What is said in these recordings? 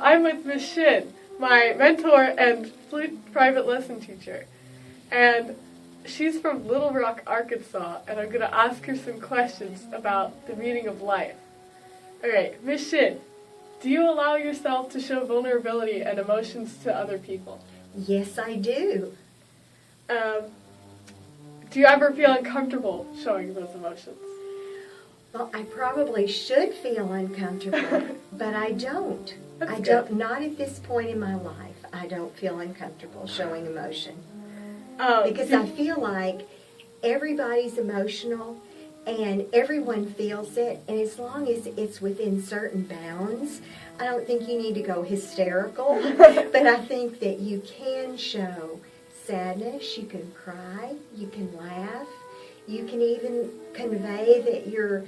I'm with Miss Shinn, my mentor and flute private lesson teacher. And she's from Little Rock, Arkansas, and I'm going to ask her some questions about the meaning of life. Alright, Miss Shinn, do you allow yourself to show vulnerability and emotions to other people? Yes, I do. Do you ever feel uncomfortable showing those emotions? Well, I probably should feel uncomfortable, but I don't. That's good. Not at this point in my life. I don't feel uncomfortable showing emotion. Because I feel like everybody's emotional and everyone feels it, and as long as it's within certain bounds, I don't think you need to go hysterical, but I think that you can show sadness, you can cry, you can laugh, you can even convey that you're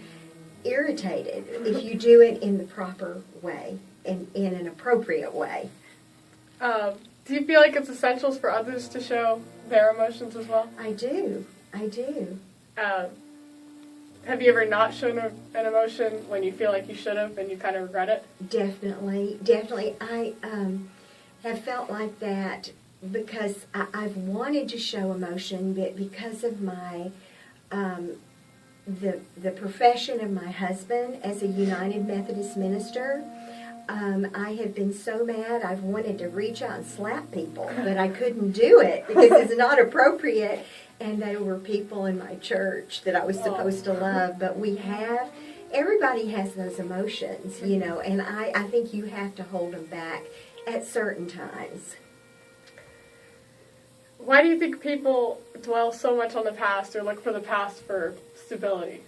irritated if you do it in the proper way, in an appropriate way. Do you feel like it's essential for others to show their emotions as well? I do. Have you ever not shown an emotion when you feel like you should have and you kind of regret it? Definitely. I have felt like that because I've wanted to show emotion, but because of my the profession of my husband as a United Methodist minister, I have been so mad I've wanted to reach out and slap people, but I couldn't do it because it's not appropriate, and they were people in my church that I was supposed to love. But everybody has those emotions, and I think you have to hold them back at certain times. Why do you think people dwell so much on the past or look for the past for stability?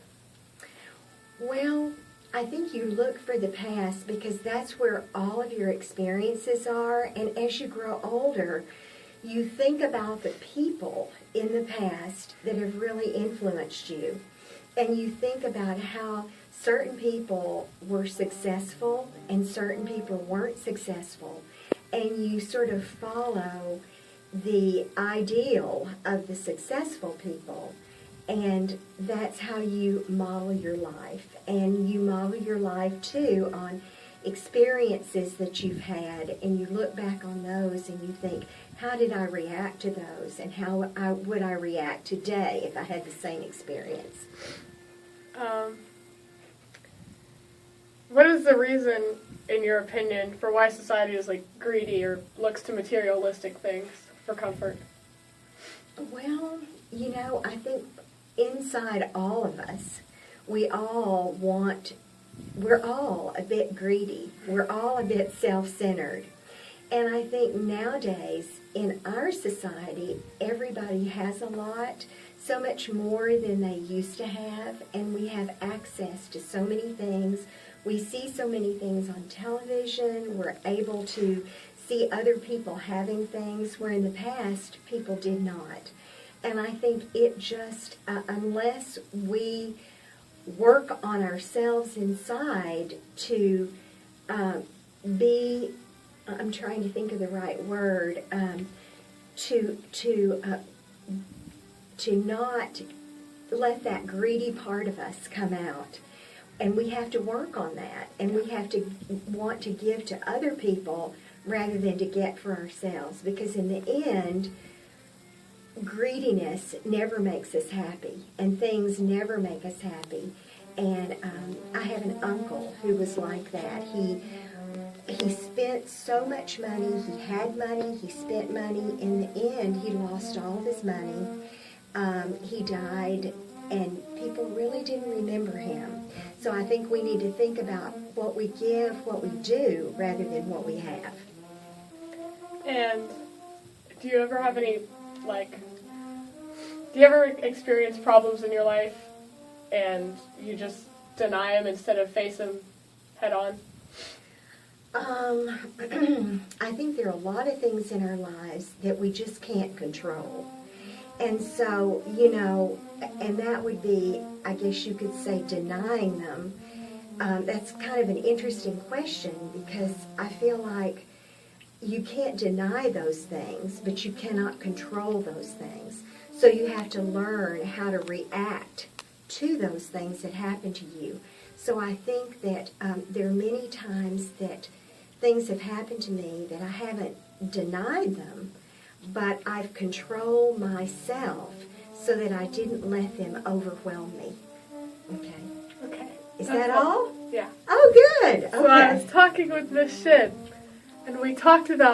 Well, I think you look for the past because that's where all of your experiences are, and as you grow older, you think about the people in the past that have really influenced you, and you think about how certain people were successful and certain people weren't successful, and you sort of follow the ideal of the successful people, and that's how you model your life. And you model your life too on experiences that you've had, and you look back on those and you think, how did I react to those, and how would I react today if I had the same experience? What is the reason, in your opinion, for why society is greedy or looks to materialistic things for comfort? Well, I think inside all of us, we're all a bit greedy. We're all a bit self-centered. And I think nowadays, in our society, everybody has a lot, so much more than they used to have, and we have access to so many things. We see so many things on television. We're able to see other people having things where in the past people did not. And I think it just, unless we work on ourselves inside to be, I'm trying to think of the right word, to not let that greedy part of us come out. And we have to work on that. And we have to want to give to other people rather than to get for ourselves. Because in the end, greediness never makes us happy, and things never make us happy. And I have an uncle who was like that. He spent so much money, he had money, he spent money. In the end, he lost all of his money. He died, and people really didn't remember him. So I think we need to think about what we give, what we do, rather than what we have. And do you ever have any, do you ever experience problems in your life and you just deny them instead of face them head on? I think there are a lot of things in our lives that we just can't control. And so, and that would be, I guess you could say, denying them. That's kind of an interesting question, because I feel like you can't deny those things, but you cannot control those things. So you have to learn how to react to those things that happen to you. So I think that there are many times that things have happened to me that I haven't denied them, but I've controlled myself so that I didn't let them overwhelm me. Okay. Okay. Is That's that helpful. all? Yeah. Oh, good. So I Okay. was talking with Miss Shinn, and we talked about